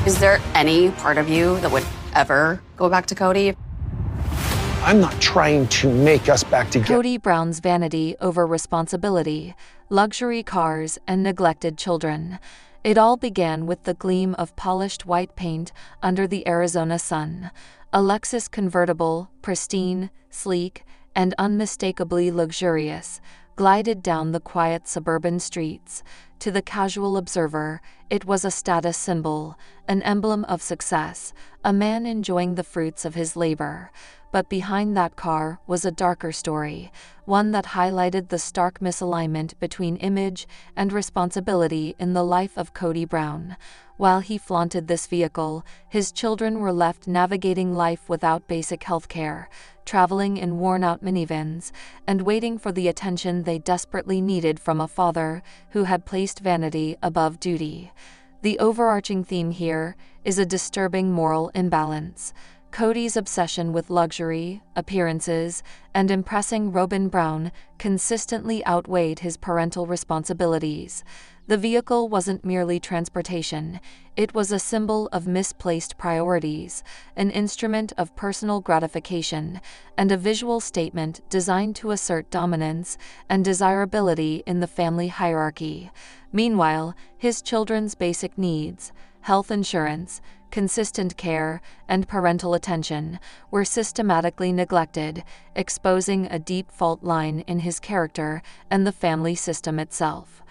Is there any part of you that would ever go back to Cody? I'm not trying to make us back together. Cody Brown's vanity over responsibility, luxury cars, and neglected children. It all began with the gleam of polished white paint under the Arizona sun. A Lexus convertible, pristine, sleek, and unmistakably luxurious, glided down the quiet suburban streets. To the casual observer, it was a status symbol, an emblem of success, a man enjoying the fruits of his labor. But behind that car was a darker story, one that highlighted the stark misalignment between image and responsibility in the life of Cody Brown. While he flaunted this vehicle, his children were left navigating life without basic health care, traveling in worn-out minivans, and waiting for the attention they desperately needed from a father who had placed vanity above duty. The overarching theme here is a disturbing moral imbalance. Cody's obsession with luxury, appearances, and impressing Robyn Brown consistently outweighed his parental responsibilities. The vehicle wasn't merely transportation, it was a symbol of misplaced priorities, an instrument of personal gratification, and a visual statement designed to assert dominance and desirability in the family hierarchy. Meanwhile, his children's basic needs, health insurance, consistent care, and parental attention were systematically neglected, exposing a deep fault line in his character and the family system itself.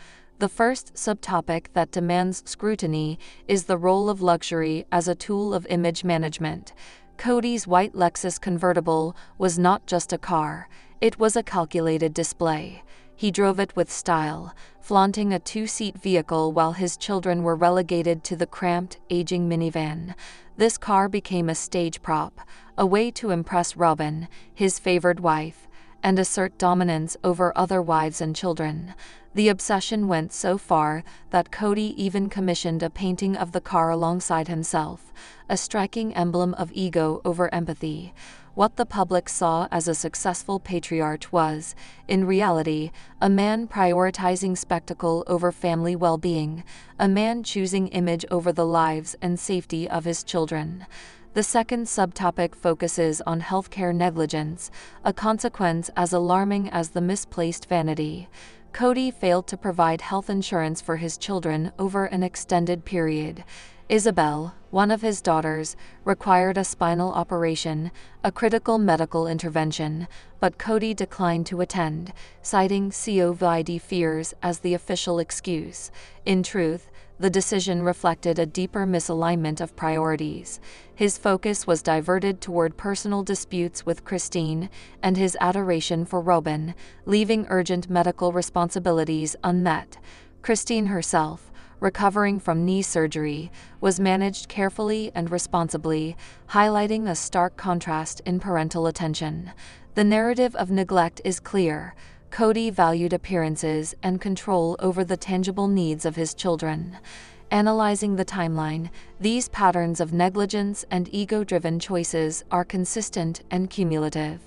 The first subtopic that demands scrutiny is the role of luxury as a tool of image management. Cody's white Lexus convertible was not just a car, it was a calculated display. He drove it with style, flaunting a two-seat vehicle while his children were relegated to the cramped, aging minivan. This car became a stage prop, a way to impress Robyn, his favored wife, and assert dominance over other wives and children. The obsession went so far that Cody even commissioned a painting of the car alongside himself, a striking emblem of ego over empathy. What the public saw as a successful patriarch was, in reality, a man prioritizing spectacle over family well-being, a man choosing image over the lives and safety of his children. The second subtopic focuses on healthcare negligence, a consequence as alarming as the misplaced vanity. Cody failed to provide health insurance for his children over an extended period. Isabelle, one of his daughters, required a spinal operation, a critical medical intervention, but Cody declined to attend, citing COVID fears as the official excuse. In truth, the decision reflected a deeper misalignment of priorities. His focus was diverted toward personal disputes with Christine and his adoration for Robyn, leaving urgent medical responsibilities unmet. Christine herself, recovering from knee surgery, was managed carefully and responsibly, highlighting a stark contrast in parental attention. The narrative of neglect is clear. Cody valued appearances and control over the tangible needs of his children. Analyzing the timeline, these patterns of negligence and ego-driven choices are consistent and cumulative.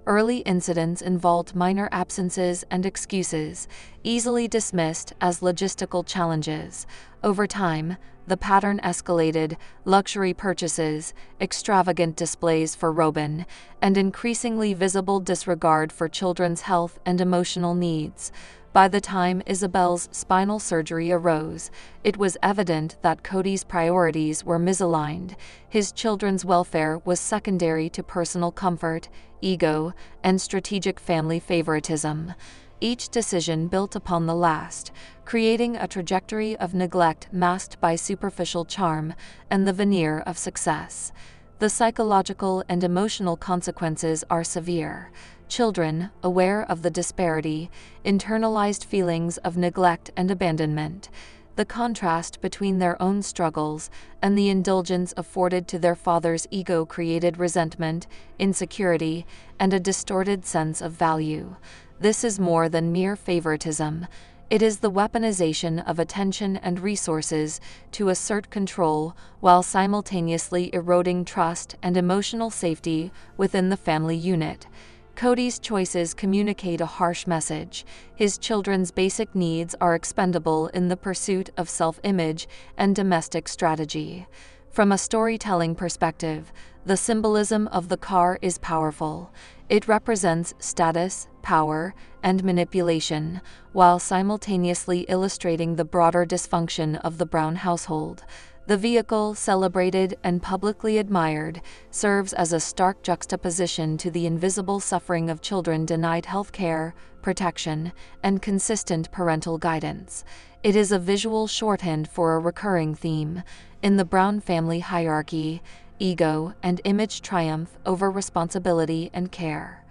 Early incidents involved minor absences and excuses, easily dismissed as logistical challenges. Over time, the pattern escalated: luxury purchases, extravagant displays for Robyn, and increasingly visible disregard for children's health and emotional needs. By the time Isabelle's spinal surgery arose, it was evident that Cody's priorities were misaligned. His children's welfare was secondary to personal comfort, ego, and strategic family favoritism. Each decision built upon the last, creating a trajectory of neglect masked by superficial charm and the veneer of success. The psychological and emotional consequences are severe. Children, aware of the disparity, internalized feelings of neglect and abandonment. The contrast between their own struggles and the indulgence afforded to their father's ego created resentment, insecurity, and a distorted sense of value. This is more than mere favoritism. It is the weaponization of attention and resources to assert control while simultaneously eroding trust and emotional safety within the family unit. Cody's choices communicate a harsh message. His children's basic needs are expendable in the pursuit of self-image and domestic strategy. From a storytelling perspective, the symbolism of the car is powerful. It represents status, power, and manipulation, while simultaneously illustrating the broader dysfunction of the Brown household. The vehicle, celebrated and publicly admired, serves as a stark juxtaposition to the invisible suffering of children denied health care, protection, and consistent parental guidance. It is a visual shorthand for a recurring theme. In the Brown family hierarchy, ego and image triumph over responsibility and care.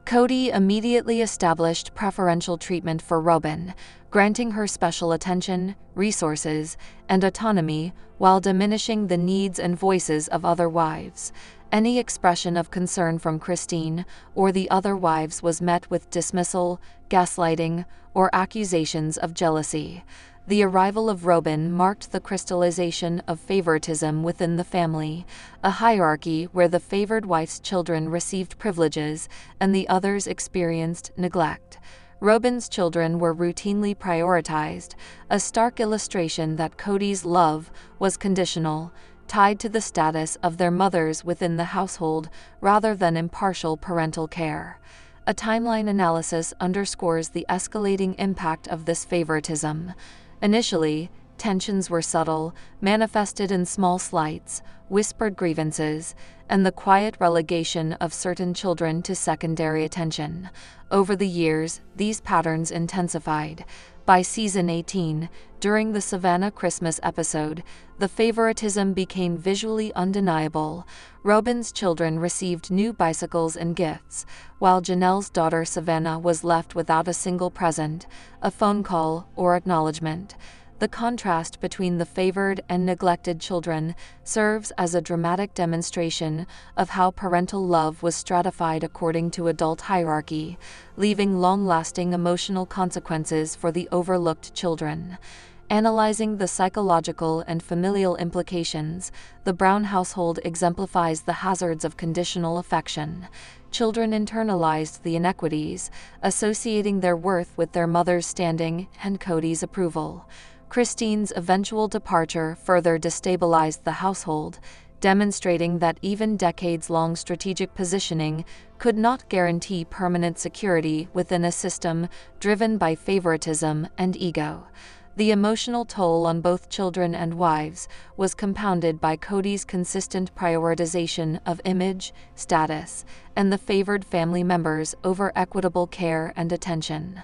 Cody immediately established preferential treatment for Robyn, granting her special attention, resources, and autonomy while diminishing the needs and voices of other wives. Any expression of concern from Christine or the other wives was met with dismissal, gaslighting, or accusations of jealousy. The arrival of Robyn marked the crystallization of favoritism within the family, a hierarchy where the favored wife's children received privileges and the others experienced neglect. Robyn's children were routinely prioritized, a stark illustration that Cody's love was conditional, tied to the status of their mothers within the household rather than impartial parental care. A timeline analysis underscores the escalating impact of this favoritism. Initially, tensions were subtle, manifested in small slights, whispered grievances, and the quiet relegation of certain children to secondary attention. Over the years, these patterns intensified. By season 18, during the Savannah Christmas episode, the favoritism became visually undeniable. Robyn's children received new bicycles and gifts, while Janelle's daughter Savannah was left without a single present, a phone call, or acknowledgement. The contrast between the favored and neglected children serves as a dramatic demonstration of how parental love was stratified according to adult hierarchy, leaving long-lasting emotional consequences for the overlooked children. Analyzing the psychological and familial implications, the Brown household exemplifies the hazards of conditional affection. Children internalized the inequities, associating their worth with their mother's standing and Cody's approval. Christine's eventual departure further destabilized the household, demonstrating that even decades-long strategic positioning could not guarantee permanent security within a system driven by favoritism and ego. The emotional toll on both children and wives was compounded by Cody's consistent prioritization of image, status, and the favored family members over equitable care and attention.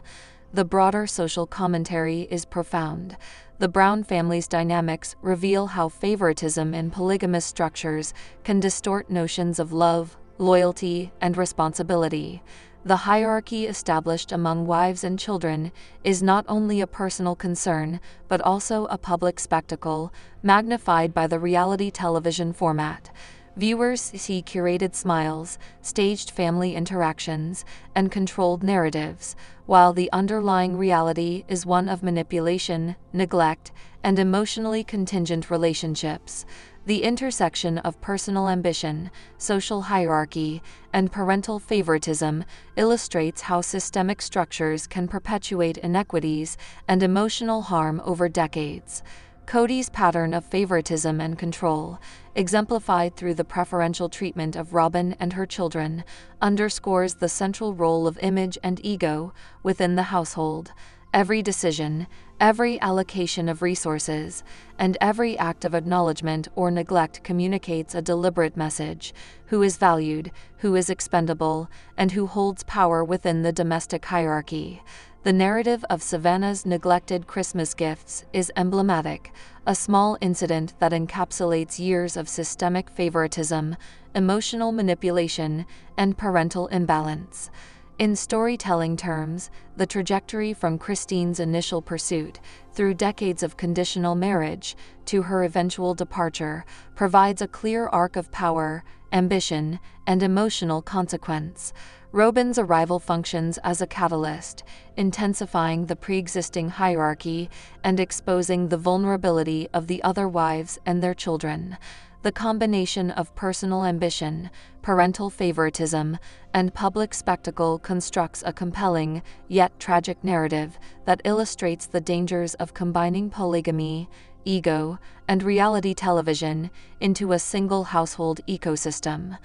The broader social commentary is profound. The Brown family's dynamics reveal how favoritism in polygamous structures can distort notions of love, loyalty, and responsibility. The hierarchy established among wives and children is not only a personal concern, but also a public spectacle, magnified by the reality television format. Viewers see curated smiles, staged family interactions, and controlled narratives, while the underlying reality is one of manipulation, neglect, and emotionally contingent relationships. The intersection of personal ambition, social hierarchy, and parental favoritism illustrates how systemic structures can perpetuate inequities and emotional harm over decades. Cody's pattern of favoritism and control, exemplified through the preferential treatment of Robyn and her children, underscores the central role of image and ego within the household. Every decision, every allocation of resources, and every act of acknowledgement or neglect communicates a deliberate message: who is valued, who is expendable, and who holds power within the domestic hierarchy. The narrative of Savannah's neglected Christmas gifts is emblematic, a small incident that encapsulates years of systemic favoritism, emotional manipulation, and parental imbalance. In storytelling terms, the trajectory from Christine's initial pursuit, through decades of conditional marriage, to her eventual departure, provides a clear arc of power, ambition, and emotional consequence. Robyn's arrival functions as a catalyst, intensifying the pre-existing hierarchy and exposing the vulnerability of the other wives and their children. The combination of personal ambition, parental favoritism, and public spectacle constructs a compelling, yet tragic narrative that illustrates the dangers of combining polygamy, ego, and reality television into a single household ecosystem.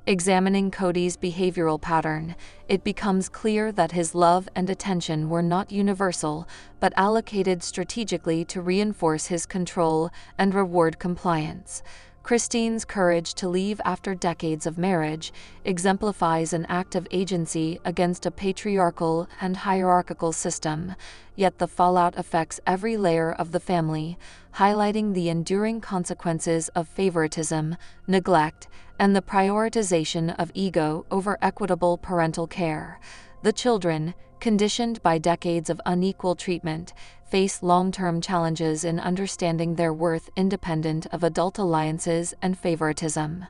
Examining Cody's behavioral pattern, it becomes clear that his love and attention were not universal, but allocated strategically to reinforce his control and reward compliance. Christine's courage to leave after decades of marriage exemplifies an act of agency against a patriarchal and hierarchical system, yet the fallout affects every layer of the family, highlighting the enduring consequences of favoritism, neglect, and the prioritization of ego over equitable parental care. The children, conditioned by decades of unequal treatment, face long-term challenges in understanding their worth independent of adult alliances and favoritism.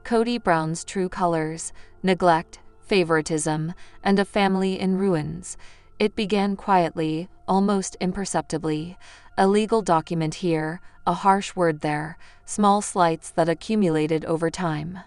Cody Brown's true colors: neglect, favoritism, and a family in ruins. It began quietly, almost imperceptibly. A legal document here, a harsh word there, small slights that accumulated over time.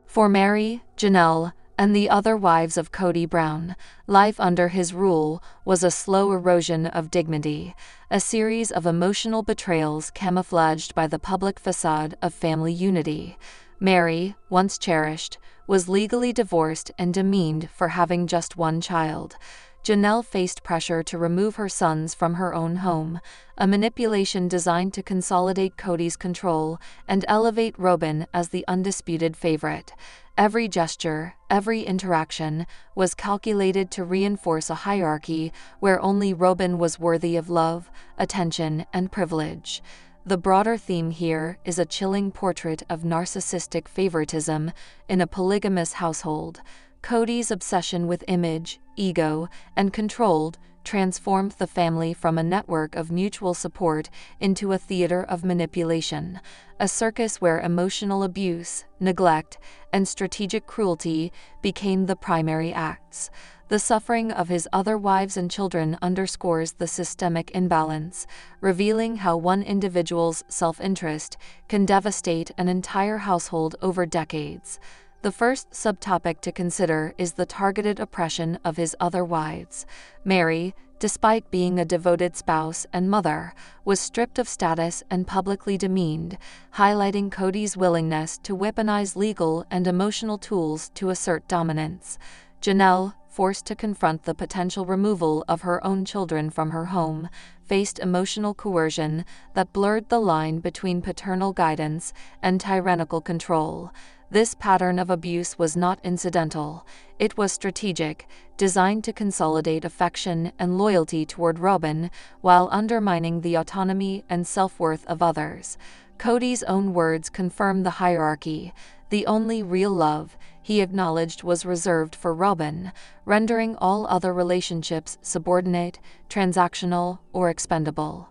For Mary, Janelle, and the other wives of Cody Brown, life under his rule was a slow erosion of dignity, a series of emotional betrayals camouflaged by the public facade of family unity. Mary, once cherished, was legally divorced and demeaned for having just one child. Janelle faced pressure to remove her sons from her own home, a manipulation designed to consolidate Cody's control and elevate Robyn as the undisputed favorite. Every gesture, every interaction, was calculated to reinforce a hierarchy where only Robyn was worthy of love, attention, and privilege. The broader theme here is a chilling portrait of narcissistic favoritism in a polygamous household. Cody's obsession with image, ego, and control transformed the family from a network of mutual support into a theater of manipulation, a circus where emotional abuse, neglect, and strategic cruelty became the primary acts. The suffering of his other wives and children underscores the systemic imbalance, revealing how one individual's self-interest can devastate an entire household over decades. The first subtopic to consider is the targeted oppression of his other wives. Mary, despite being a devoted spouse and mother, was stripped of status and publicly demeaned, highlighting Cody's willingness to weaponize legal and emotional tools to assert dominance. Janelle, forced to confront the potential removal of her own children from her home, faced emotional coercion that blurred the line between paternal guidance and tyrannical control. This pattern of abuse was not incidental. It was strategic, designed to consolidate affection and loyalty toward Robyn while undermining the autonomy and self-worth of others. Cody's own words confirm the hierarchy. The only real love, he acknowledged, was reserved for Robyn, rendering all other relationships subordinate, transactional, or expendable.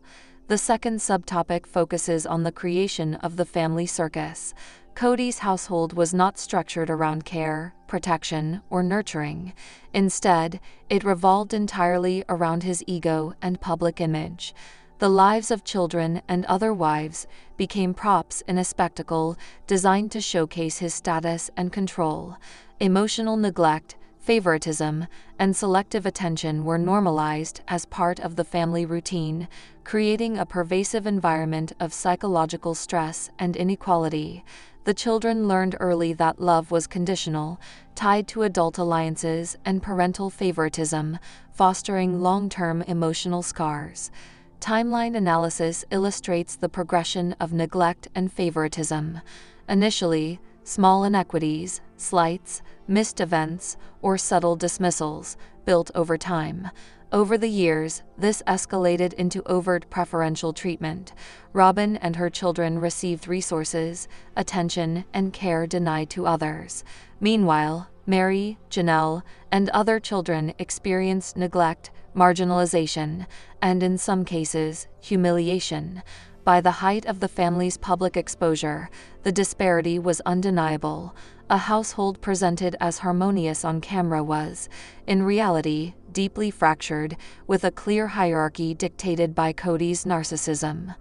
The second subtopic focuses on the creation of the family circus. Cody's household was not structured around care, protection, or nurturing. Instead, it revolved entirely around his ego and public image. The lives of children and other wives became props in a spectacle designed to showcase his status and control. Emotional neglect, favoritism, and selective attention were normalized as part of the family routine, creating a pervasive environment of psychological stress and inequality. The children learned early that love was conditional, tied to adult alliances and parental favoritism, fostering long-term emotional scars. Timeline analysis illustrates the progression of neglect and favoritism. Initially, small inequities, slights, missed events, or subtle dismissals built over time. Over the years, this escalated into overt preferential treatment. Robyn and her children received resources, attention, and care denied to others. Meanwhile, Mary, Janelle, and other children experienced neglect, marginalization, and in some cases, humiliation. By the height of the family's public exposure, the disparity was undeniable. A household presented as harmonious on camera was, in reality, deeply fractured, with a clear hierarchy dictated by Cody's narcissism.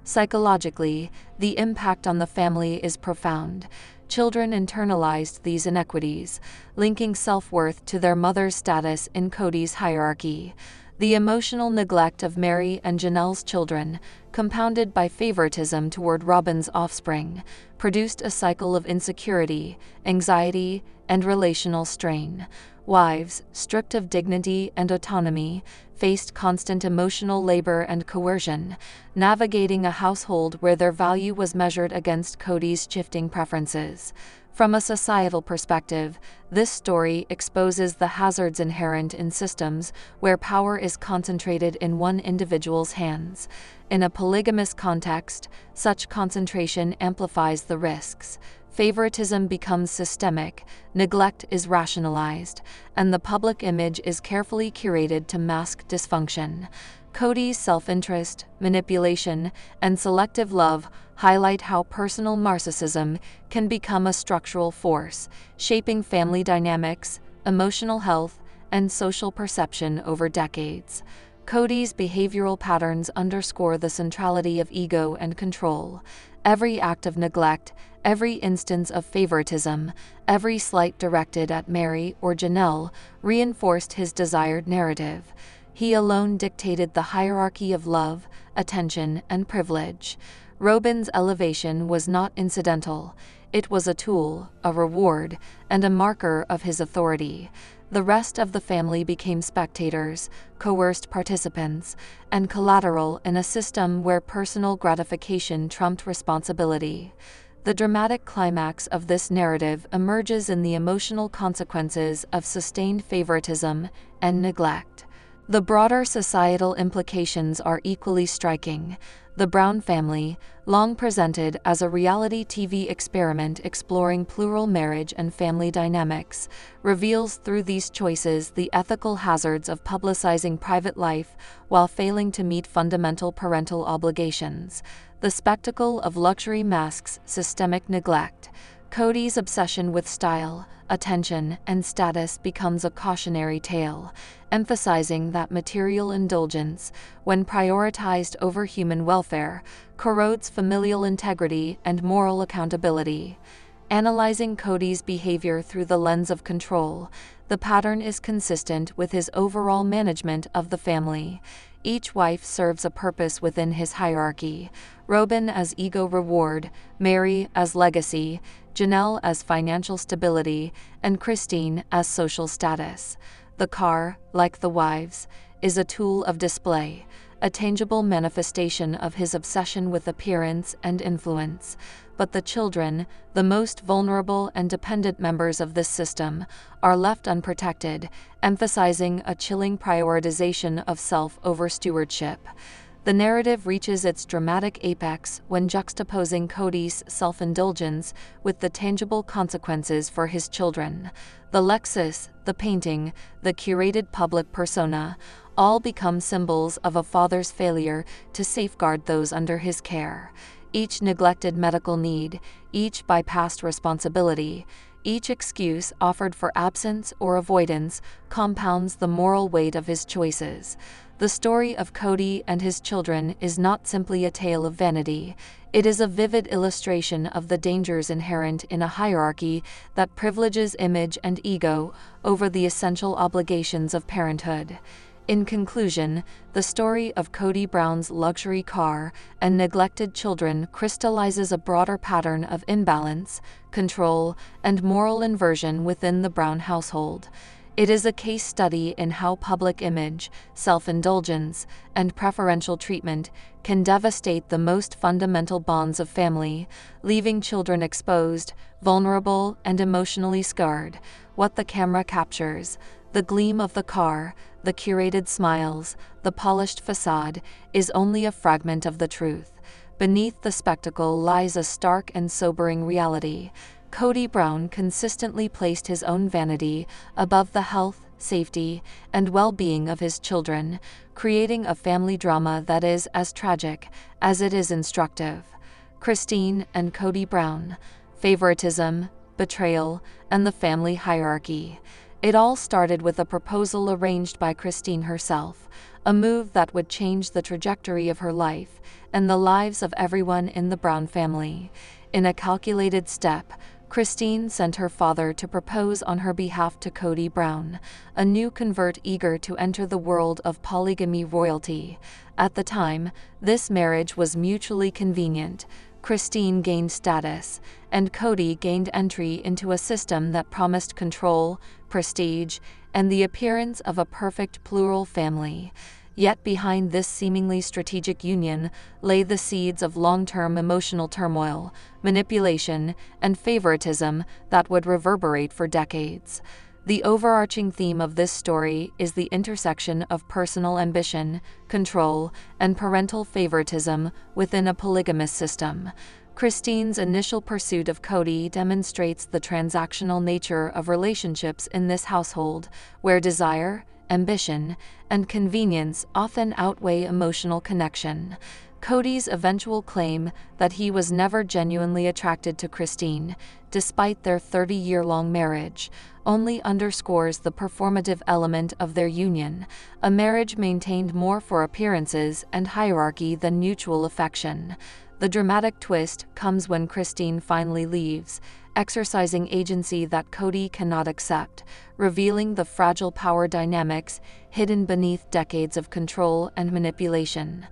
Psychologically, the impact on the family is profound. Children internalized these inequities, linking self-worth to their mother's status in Cody's hierarchy. The emotional neglect of Mary and Janelle's children, compounded by favoritism toward Robyn's offspring, produced a cycle of insecurity, anxiety, and relational strain. Wives, stripped of dignity and autonomy, faced constant emotional labor and coercion, navigating a household where their value was measured against Cody's shifting preferences. From a societal perspective, this story exposes the hazards inherent in systems where power is concentrated in one individual's hands. In a polygamous context, such concentration amplifies the risks. Favoritism becomes systemic, neglect is rationalized, and the public image is carefully curated to mask dysfunction. Cody's self-interest, manipulation, and selective love highlight how personal narcissism can become a structural force, shaping family dynamics, emotional health, and social perception over decades. Cody's behavioral patterns underscore the centrality of ego and control. Every act of neglect, every instance of favoritism, every slight directed at Mary or Janelle reinforced his desired narrative. He alone dictated the hierarchy of love, attention, and privilege. Robyn's elevation was not incidental. It was a tool, a reward, and a marker of his authority. The rest of the family became spectators, coerced participants, and collateral in a system where personal gratification trumped responsibility. The dramatic climax of this narrative emerges in the emotional consequences of sustained favoritism and neglect. The broader societal implications are equally striking. The Brown family, long presented as a reality TV experiment exploring plural marriage and family dynamics, reveals through these choices the ethical hazards of publicizing private life while failing to meet fundamental parental obligations. The spectacle of luxury masks systemic neglect. Cody's obsession with style, attention, and status becomes a cautionary tale, emphasizing that material indulgence, when prioritized over human welfare, corrodes familial integrity and moral accountability. Analyzing Cody's behavior through the lens of control, the pattern is consistent with his overall management of the family. Each wife serves a purpose within his hierarchy. Robyn as ego reward, Mary as legacy, Janelle as financial stability, and Christine as social status. The car, like the wives, is a tool of display, a tangible manifestation of his obsession with appearance and influence. But the children, the most vulnerable and dependent members of this system, are left unprotected, emphasizing a chilling prioritization of self over stewardship. The narrative reaches its dramatic apex when juxtaposing Cody's self-indulgence with the tangible consequences for his children. The Lexus, the painting, the curated public persona, all become symbols of a father's failure to safeguard those under his care. Each neglected medical need, each bypassed responsibility, each excuse offered for absence or avoidance compounds the moral weight of his choices. The story of Cody and his children is not simply a tale of vanity. It is a vivid illustration of the dangers inherent in a hierarchy that privileges image and ego over the essential obligations of parenthood. In conclusion, the story of Cody Brown's luxury car and neglected children crystallizes a broader pattern of imbalance, control, and moral inversion within the Brown household. It is a case study in how public image, self-indulgence, and preferential treatment can devastate the most fundamental bonds of family, leaving children exposed, vulnerable, and emotionally scarred. What the camera captures, the gleam of the car, the curated smiles, the polished facade, is only a fragment of the truth. Beneath the spectacle lies a stark and sobering reality. Cody Brown consistently placed his own vanity above the health, safety, and well-being of his children, creating a family drama that is as tragic as it is instructive. Christine and Cody Brown, favoritism, betrayal, and the family hierarchy. It all started with a proposal arranged by Christine herself, a move that would change the trajectory of her life and the lives of everyone in the Brown family. In a calculated step, Christine sent her father to propose on her behalf to Cody Brown, a new convert eager to enter the world of polygamy royalty. At the time, this marriage was mutually convenient. Christine gained status, and Cody gained entry into a system that promised control, prestige, and the appearance of a perfect plural family. Yet behind this seemingly strategic union lay the seeds of long-term emotional turmoil, manipulation, and favoritism that would reverberate for decades. The overarching theme of this story is the intersection of personal ambition, control, and parental favoritism within a polygamous system. Christine's initial pursuit of Cody demonstrates the transactional nature of relationships in this household, where desire, ambition, and convenience often outweigh emotional connection. Cody's eventual claim that he was never genuinely attracted to Christine, despite their 30-year-long marriage, only underscores the performative element of their union, a marriage maintained more for appearances and hierarchy than mutual affection. The dramatic twist comes when Christine finally leaves, exercising agency that Cody cannot accept, revealing the fragile power dynamics hidden beneath decades of control and manipulation.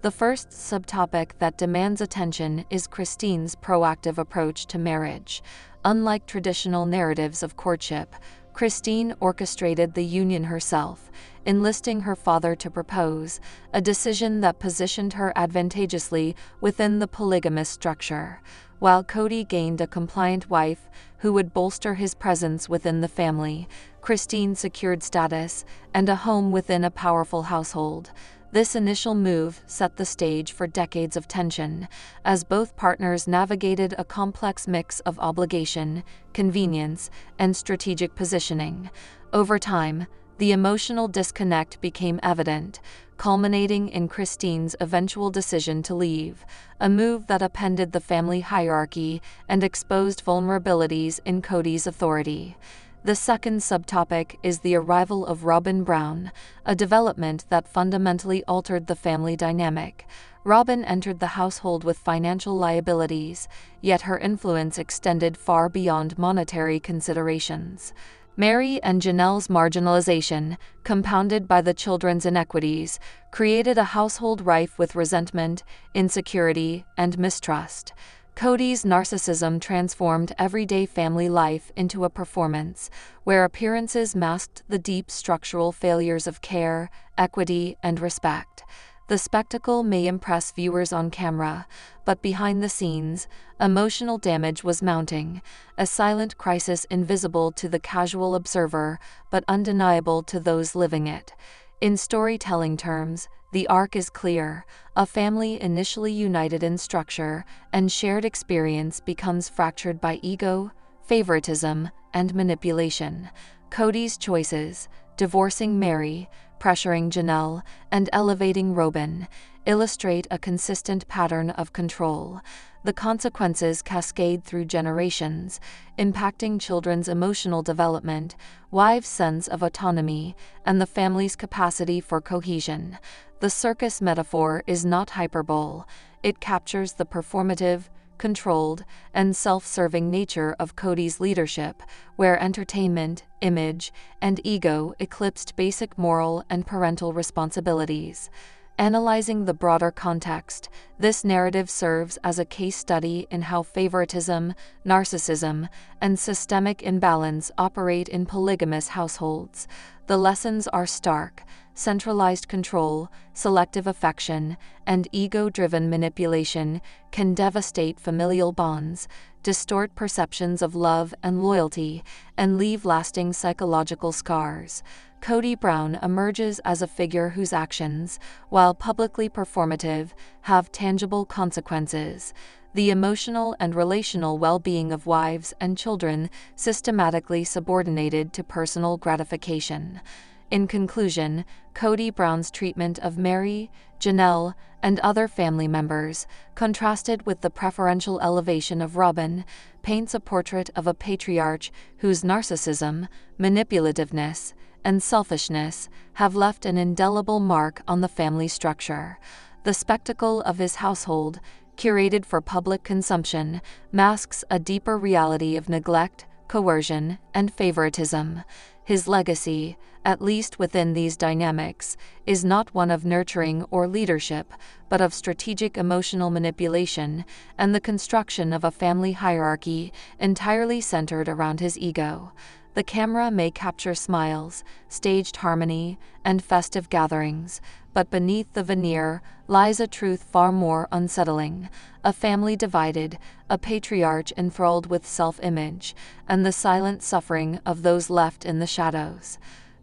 The first subtopic that demands attention is Christine's proactive approach to marriage. Unlike traditional narratives of courtship, Christine orchestrated the union herself, enlisting her father to propose, a decision that positioned her advantageously within the polygamous structure. While Cody gained a compliant wife who would bolster his presence within the family, Christine secured status and a home within a powerful household. This initial move set the stage for decades of tension, as both partners navigated a complex mix of obligation, convenience, and strategic positioning. Over time, the emotional disconnect became evident, culminating in Christine's eventual decision to leave, a move that upended the family hierarchy and exposed vulnerabilities in Cody's authority. The second subtopic is the arrival of Robyn Brown, a development that fundamentally altered the family dynamic. Robyn entered the household with financial liabilities, yet her influence extended far beyond monetary considerations. Mary and Janelle's marginalization, compounded by the children's inequities, created a household rife with resentment, insecurity, and mistrust. Cody's narcissism transformed everyday family life into a performance, where appearances masked the deep structural failures of care, equity, and respect. The spectacle may impress viewers on camera, but behind the scenes, emotional damage was mounting, a silent crisis invisible to the casual observer, but undeniable to those living it. In storytelling terms, the arc is clear. A family initially united in structure and shared experience becomes fractured by ego, favoritism, and manipulation. Cody's choices, divorcing Mary, pressuring Janelle, and elevating Robyn, illustrate a consistent pattern of control. The consequences cascade through generations, impacting children's emotional development, wives' sense of autonomy, and the family's capacity for cohesion. The circus metaphor is not hyperbole. It captures the performative, controlled, and self-serving nature of Cody's leadership, where entertainment, image, and ego eclipsed basic moral and parental responsibilities. Analyzing the broader context, this narrative serves as a case study in how favoritism, narcissism, and systemic imbalance operate in polygamous households. The lessons are stark. Centralized control, selective affection, and ego-driven manipulation can devastate familial bonds, distort perceptions of love and loyalty, and leave lasting psychological scars. Cody Brown emerges as a figure whose actions, while publicly performative, have tangible consequences. The emotional and relational well-being of wives and children systematically subordinated to personal gratification. In conclusion, Cody Brown's treatment of Mary, Janelle, and other family members, contrasted with the preferential elevation of Robyn, paints a portrait of a patriarch whose narcissism, manipulativeness, and selfishness have left an indelible mark on the family structure. The spectacle of his household, curated for public consumption, masks a deeper reality of neglect, coercion, and favoritism. His legacy, at least within these dynamics, is not one of nurturing or leadership, but of strategic emotional manipulation and the construction of a family hierarchy entirely centered around his ego. The camera may capture smiles, staged harmony, and festive gatherings, but beneath the veneer lies a truth far more unsettling: a family divided, a patriarch enthralled with self-image, and the silent suffering of those left in the shadows.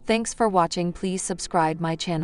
Thanks for watching. Please subscribe my channel.